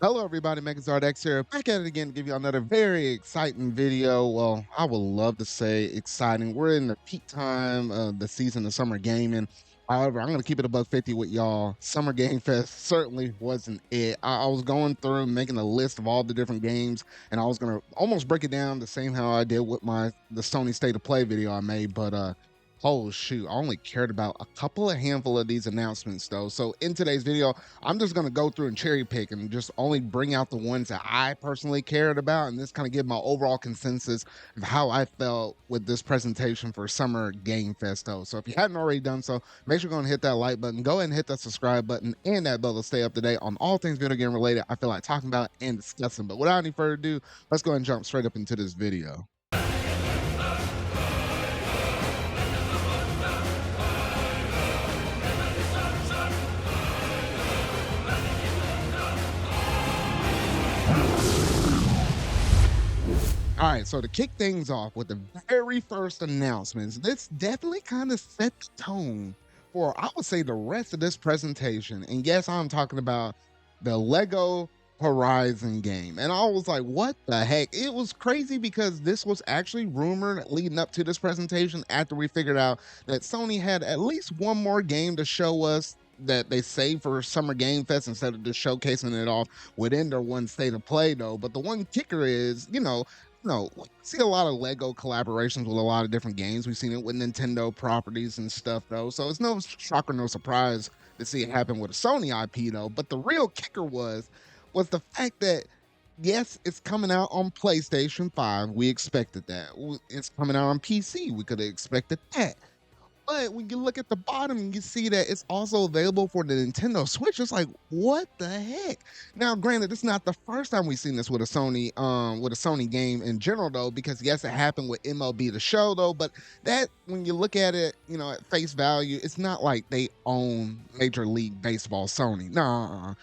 Hello, everybody. Megazard X here, back at it again to give you another very exciting video. Well, I would love to say exciting. We're in the peak time of the season of summer gaming. However, I'm going to keep it above 50 with y'all. Summer Game Fest certainly wasn't it. I was going through making a list of all the different games, and I was going to almost break it down the same how I did with the Sony State of Play video I made, but oh shoot, I only cared about a handful of these announcements though. So in today's video, I'm just going to go through and cherry pick and just only bring out the ones that I personally cared about, and this kind of give my overall consensus of how I felt with this presentation for Summer Game Fest though. So if you haven't already done so, make sure you're going to hit that like button, go ahead and hit that subscribe button and that bell to stay up to date on all things video game related I feel like talking about and discussing. But without any further ado, let's go ahead and jump straight up into this video. All right, so to kick things off with the very first announcements, this definitely kind of set the tone for, I would say, the rest of this presentation. And yes, I'm talking about the Lego Horizon game. And I was like, what the heck? It was crazy because this was actually rumored leading up to this presentation after we figured out that Sony had at least one more game to show us that they saved for Summer Game Fest instead of just showcasing it off within their one state of play, though. But the one kicker is, no, we see a lot of Lego collaborations with a lot of different games. We've seen it with Nintendo properties and stuff, though. So it's no shock or no surprise to see it happen with a Sony IP, though. But the real kicker was the fact that yes, it's coming out on PlayStation 5. We expected that. It's coming out on PC. We could have expected that. But when you look at the bottom, you see that it's also available for the Nintendo Switch. It's like, what the heck? Now, granted, it's not the first time we've seen this with a Sony game in general, though, because yes, it happened with MLB The Show, though. But that, when you look at it, at face value, it's not like they own Major League Baseball, Sony. No,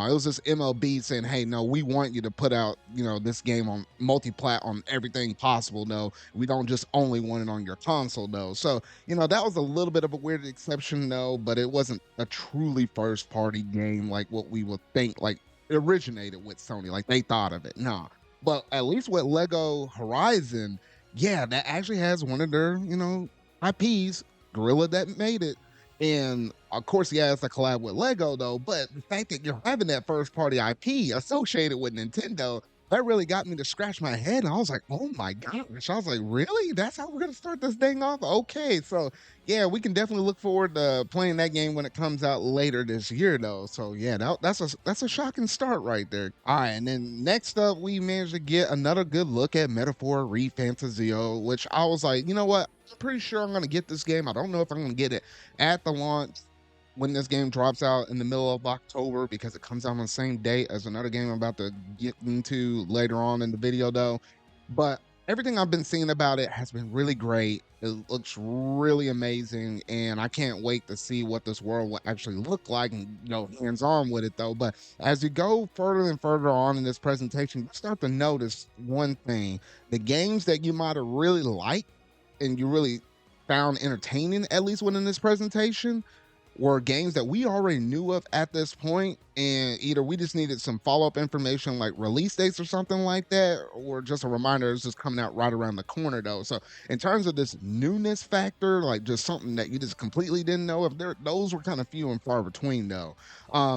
it was just MLB saying, hey, no, we want you to put out, this game on multi-plat on everything possible, though. We don't just only want it on your console, though. So that was a little bit of a weird exception, though, but it wasn't a truly first party game like what we would think, like it originated with Sony, like they thought of it. No. But at least with Lego Horizon, yeah, that actually has one of their, IPs, Gorilla that made it. And of course, yeah, it's a collab with Lego, though. But the fact that you're having that first party IP associated with Nintendo, that really got me to scratch my head. And I was like, oh my gosh. I was like, really? That's how we're going to start this thing off? Okay. So, yeah, we can definitely look forward to playing that game when it comes out later this year, though. So, yeah, that's a shocking start right there. All right. And then next up, we managed to get another good look at Metaphor ReFantazio, which I was like, you know what? I'm pretty sure I'm going to get this game. I don't know if I'm going to get it at the launch when this game drops out in the middle of October because it comes out on the same date as another game I'm about to get into later on in the video, though. But everything I've been seeing about it has been really great. It looks really amazing, and I can't wait to see what this world will actually look like and, hands on with it, though. But as you go further and further on in this presentation, you start to notice one thing: the games that you might have really liked and you really found entertaining, at least within this presentation, were games that we already knew of at this point, and either we just needed some follow-up information like release dates or something like that, or just a reminder it's just coming out right around the corner, though. So in terms of this newness factor, like just something that you just completely didn't know of, those were kind of few and far between, though.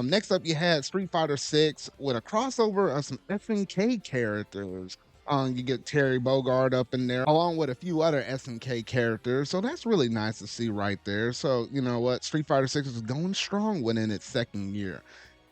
Next up, you had Street Fighter 6 with a crossover of some SNK characters. You get Terry Bogard up in there, along with a few other SNK characters. So that's really nice to see right there. So, you know what? Street Fighter 6 is going strong within its second year.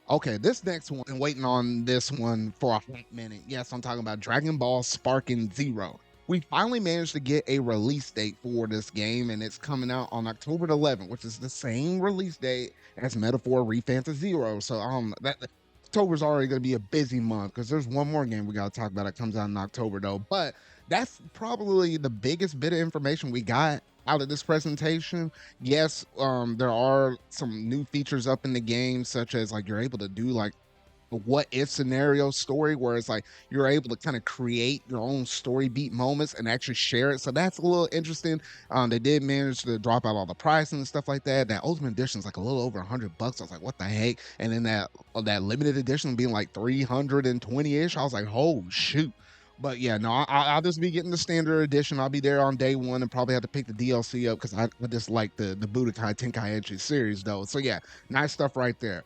Okay, this next one, been waiting on this one for a hot minute. Yes, I'm talking about Dragon Ball Sparking Zero. We finally managed to get a release date for this game, and it's coming out on October 11th, which is the same release date as Metaphor ReFantazio Zero. So that October's already going to be a busy month because there's one more game we got to talk about that comes out in October, though. But that's probably the biggest bit of information we got out of this presentation. Yes, there are some new features up in the game, such as like you're able to do like what if scenario story where it's like you're able to kind of create your own story beat moments and actually share it. So that's a little interesting. They did manage to drop out all the pricing and stuff like that. That Ultimate Edition is like a little over $100. I was like, what the heck? And then that limited edition being like 320-ish. I was like, oh shoot. But yeah, no, I'll just be getting the standard edition. I'll be there on day one and probably have to pick the DLC up because I just like the Budokai Tenkaichi series though. So yeah, nice stuff right there.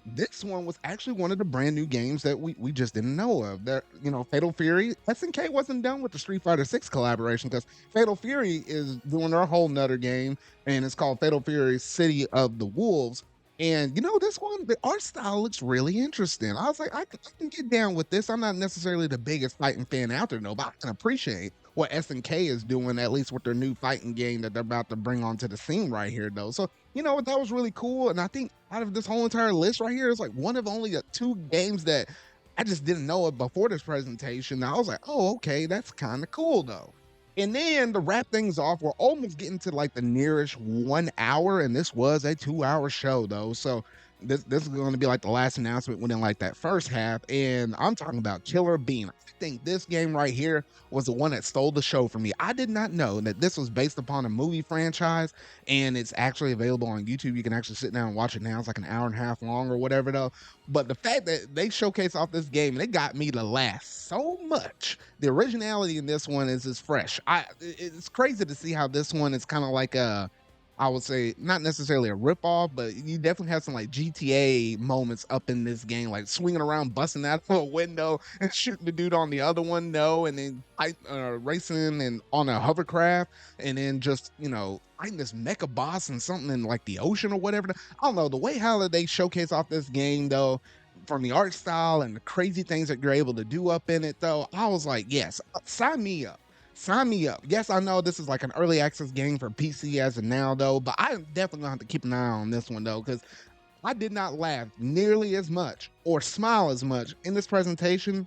This one was actually one of the brand new games that we just didn't know of. That Fatal Fury, SNK wasn't done with the Street Fighter 6 collaboration because Fatal Fury is doing their whole nother game, and it's called Fatal Fury City of the Wolves. And this one, the art style looks really interesting. I was like, I can get down with this. I'm not necessarily the biggest fighting fan out there, no, but I can appreciate what SNK is doing, at least with their new fighting game that they're about to bring onto the scene right here, though. So, that was really cool. And I think out of this whole entire list right here, it's like one of only two games that I just didn't know it before this presentation. I was like, oh, okay, that's kind of cool, though. And then to wrap things off, we're almost getting to like the nearest 1 hour, and this was a 2 hour show though. So this is going to be like the last announcement within like that first half, and I'm talking about Killer Bean. I think this game right here was the one that stole the show for me. I did not know that this was based upon a movie franchise, and it's actually available on YouTube. You can actually sit down and watch it now. It's like an hour and a half long or whatever though. But the fact that they showcase off this game, and it got me to laugh so much. The originality in this one is fresh. It's crazy to see how this one is kind of like I would say not necessarily a ripoff, but you definitely have some like GTA moments up in this game, like swinging around, busting out of a window and shooting the dude on the other one, no, and then racing and on a hovercraft, and then just fighting this mecha boss and something in like the ocean or whatever. I don't know the way how they showcase off this game though, from the art style and the crazy things that you're able to do up in it though. I was like, yes, sign me up. Sign me up. Yes, I know this is like an early access game for PC as of now, though, but I'm definitely gonna have to keep an eye on this one, though, because I did not laugh nearly as much or smile as much in this presentation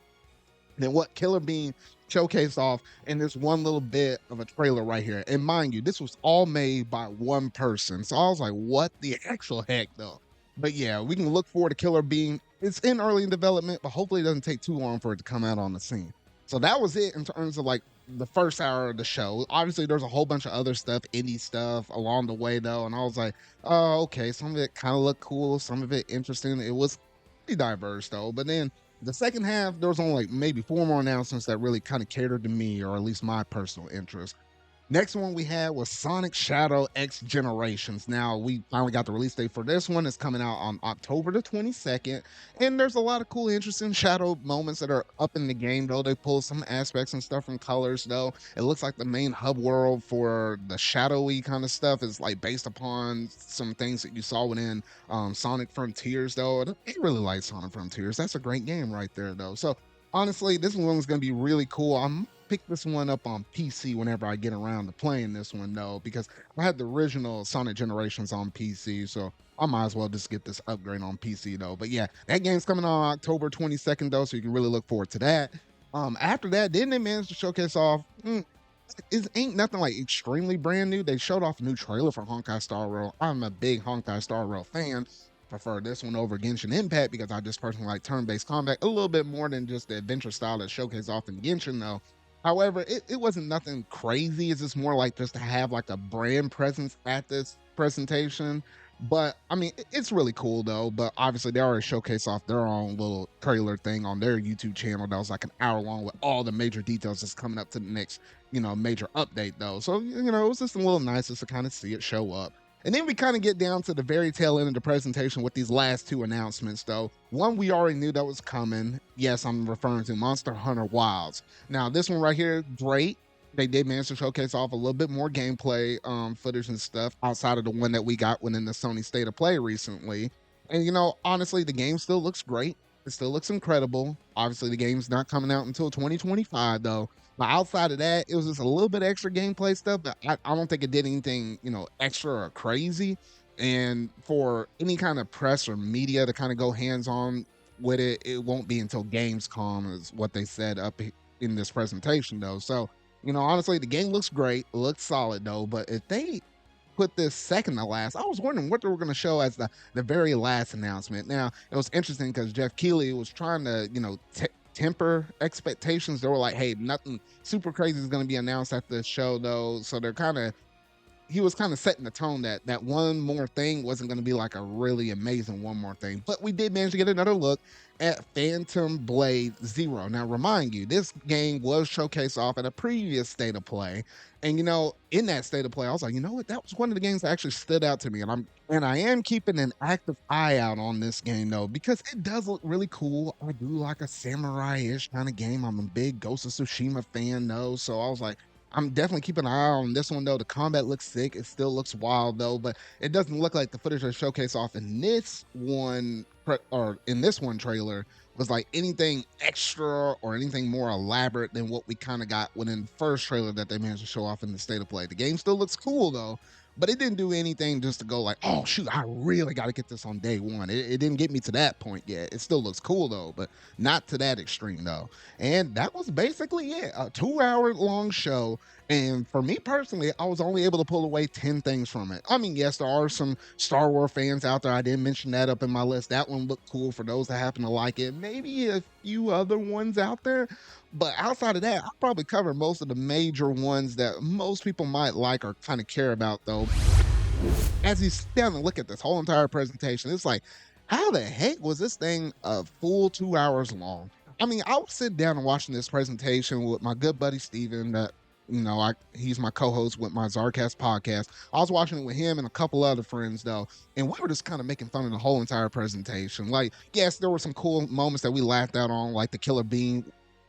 than what Killer Bean showcased off in this one little bit of a trailer right here. And mind you, this was all made by one person. So I was like, what the actual heck, though? But yeah, we can look forward to Killer Bean. It's in early development, but hopefully it doesn't take too long for it to come out on the scene. So that was it in terms of like the first hour of the show. Obviously, there's a whole bunch of other stuff, indie stuff along the way though, and I was like, oh, okay, some of it kind of looked cool, some of it interesting. It was pretty diverse though. But then the second half, there was only like maybe four more announcements that really kind of catered to me, or at least my personal interest. Next one we had was Sonic Shadow X Generations. Now, we finally got the release date for this one. It's coming out on October the 22nd. And there's a lot of cool, interesting shadow moments that are up in the game, though. They pull some aspects and stuff from colors, though. It looks like the main hub world for the shadowy kind of stuff is like based upon some things that you saw within Sonic Frontiers, though. I really like Sonic Frontiers. That's a great game right there, though. So, honestly, this one's going to be really cool. I'm pick this one up on PC whenever I get around to playing this one though, because I had the original Sonic Generations on PC, so I might as well just get this upgrade on PC though. But yeah, that game's coming on October 22nd though, so you can really look forward to that. After that, then they managed to showcase off. It ain't nothing like extremely brand new. They showed off a new trailer for Honkai Star Rail. I'm a big Honkai Star Rail fan. Prefer this one over Genshin Impact because I just personally like turn-based combat a little bit more than just the adventure style that showcased off in Genshin though. However, it wasn't nothing crazy. It's just more like just to have like a brand presence at this presentation. But I mean, it's really cool though. But obviously, they already showcased off their own little trailer thing on their YouTube channel that was like an hour long with all the major details that's coming up to the next, major update though. So, it was just a little nice just to kind of see it show up. And then we kind of get down to the very tail end of the presentation with these last two announcements, though. One we already knew that was coming. Yes, I'm referring to Monster Hunter Wilds. Now, this one right here, great. They did manage to showcase off a little bit more gameplay footage and stuff outside of the one that we got within the Sony State of Play recently. And, honestly, the game still looks great. It still looks incredible. Obviously, the game's not coming out until 2025, though. But outside of that, it was just a little bit extra gameplay stuff, but I don't think it did anything, extra or crazy. And for any kind of press or media to kind of go hands-on with it, it won't be until Gamescom, is what they said up in this presentation, though. So, honestly, the game looks great. It looks solid, though. But if they put this second to last. I was wondering what they were going to show as the very last announcement. Now, it was interesting because Jeff Keighley was trying to, temper expectations. They were like, hey, nothing super crazy is going to be announced at this show, though. So they're kind of he was kind of setting the tone that that one more thing wasn't going to be like a really amazing one more thing. But we did manage to get another look at Phantom Blade Zero. Now, remind you, this game was showcased off at a previous state of play, and in that state of play, I was like, you know what, that was one of the games that actually stood out to me, and I am keeping an active eye out on this game though because it does look really cool. I do like a samurai-ish kind of game. I'm a big Ghost of Tsushima fan though, so I was like, I'm definitely keeping an eye on this one though. The combat looks sick. It still looks wild though, but it doesn't look like the footage they showcase off in this one or in this one trailer was like anything extra or anything more elaborate than what we kind of got within the first trailer that they managed to show off in the state of play. The game still looks cool though, but it didn't do anything just to go like, oh shoot, I really got to get this on day one. It didn't get me to that point yet. It still looks cool though, but not to that extreme though. And that was basically it, a 2 hour long show. And for me personally, I was only able to pull away 10 things from it. I mean, yes, there are some Star Wars fans out there. I didn't mention that up in my list. That one looked cool for those that happen to like it. Maybe a few other ones out there. But outside of that, I'll probably cover most of the major ones that most people might like or kind of care about, though. As you sit down and look at this whole entire presentation, it's like, how the heck was this thing a full 2 hours long? I mean, I was sitting down and watching this presentation with my good buddy Steven that he's my co-host with my Zarcast podcast. I was watching it with him and a couple other friends though, and we were just kind of making fun of the whole entire presentation. Like, yes, there were some cool moments that we laughed out on, like the Killer Bean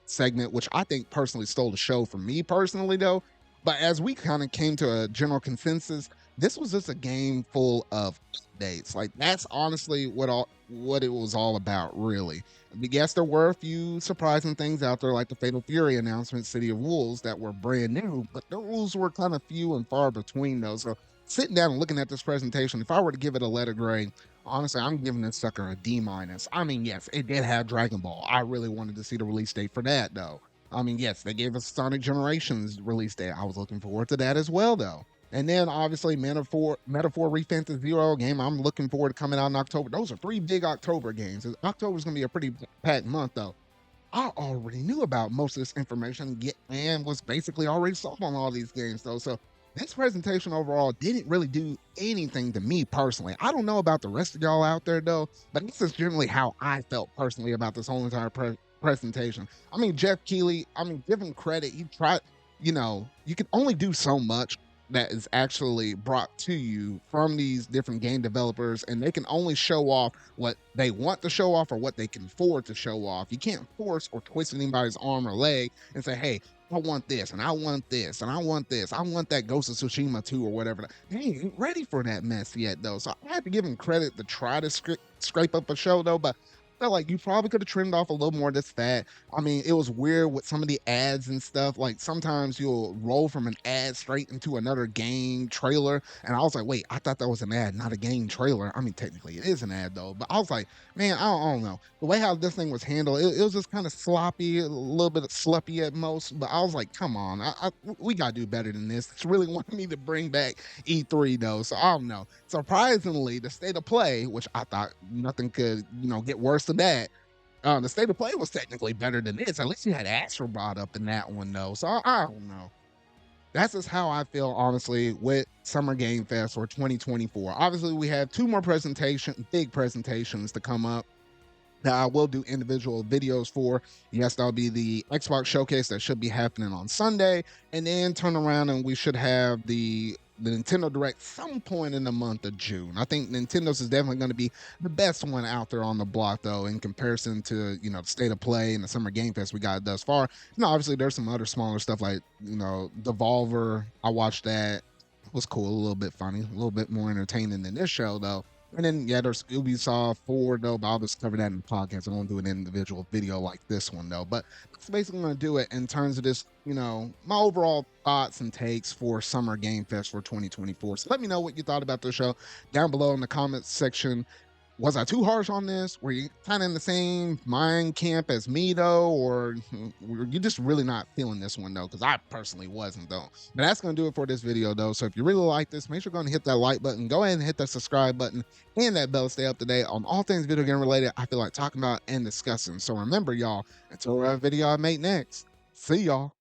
segment, which I think personally stole the show for me personally though. But as we kind of came to a general consensus, this was just a game full of updates. Like that's honestly what it was all about, really. Yes, there were a few surprising things out there, like the Fatal Fury announcement, City of Wolves, that were brand new, but the rules were kind of few and far between those. So sitting down and looking at this presentation, if I were to give it a letter grade, honestly, I'm giving this sucker a D minus. I mean, yes, it did have Dragon Ball. I really wanted to see the release date for that, though. I mean, yes, they gave us Sonic Generations release date. I was looking forward to that as well, though. And then obviously Metaphor Refantasy Zero game. I'm looking forward to coming out in October. Those are three big October games. October is going to be a pretty packed month, though. I already knew about most of this information and was basically already sold on all these games, though. So this presentation overall didn't really do anything to me personally. I don't know about the rest of y'all out there, though, but this is generally how I felt personally about this whole entire presentation. I mean, Jeff Keighley, I mean, give him credit. He tried, you can only do so much that is actually brought to you from these different game developers, and they can only show off what they want to show off or what they can afford to show off. You can't force or twist anybody's arm or leg and say, hey, I want this and I want this and I want this. I want that Ghost of Tsushima 2 or whatever. They ain't ready for that mess yet, though. So I had to give him credit to try to scrape up a show, though, but felt like you probably could have trimmed off a little more of this fat. I mean, it was weird with some of the ads and stuff. Like sometimes you'll roll from an ad straight into another game trailer. And I was like, wait, I thought that was an ad, not a game trailer. I mean, technically it is an ad though. But I was like, man, I don't know. The way how this thing was handled, it was just kind of sloppy, a little bit sloppy at most. But I was like, come on, we got to do better than this. It's really wanted me to bring back E3 though. So I don't know. Surprisingly, the state of play, which I thought nothing could, get worse than that. The state of play was technically better than this. At least you had Astro brought up in that one though. So I don't know. That's just how I feel, honestly, with Summer Game Fest for 2024. Obviously, we have two more big presentations to come up that I will do individual videos for. Yes, that'll be the Xbox Showcase that should be happening on Sunday, and then turn around and we should have the Nintendo Direct some point in the month of June. I think Nintendo's is definitely going to be the best one out there on the block, though, in comparison to, the State of Play and the Summer Game Fest we got thus far. Obviously, there's some other smaller stuff like, Devolver. I watched that. It was cool, a little bit funny, a little bit more entertaining than this show, though. And then, yeah, there's Ubisoft 4, though, but I'll just cover that in the podcast. I won't do an individual video like this one, though. But that's basically going to do it in terms of this, my overall thoughts and takes for Summer Game Fest for 2024. So let me know what you thought about the show down below in the comments section. Was I too harsh on this? Were you kind of in the same mind camp as me though, or were you just really not feeling this one though? Because I personally wasn't though. But that's gonna do it for this video though. So if you really like this, make sure you're gonna hit that like button, go ahead and hit that subscribe button and that bell to stay up to date on all things video game related. I feel like talking about and discussing. So remember, y'all, until our video I make next. See y'all.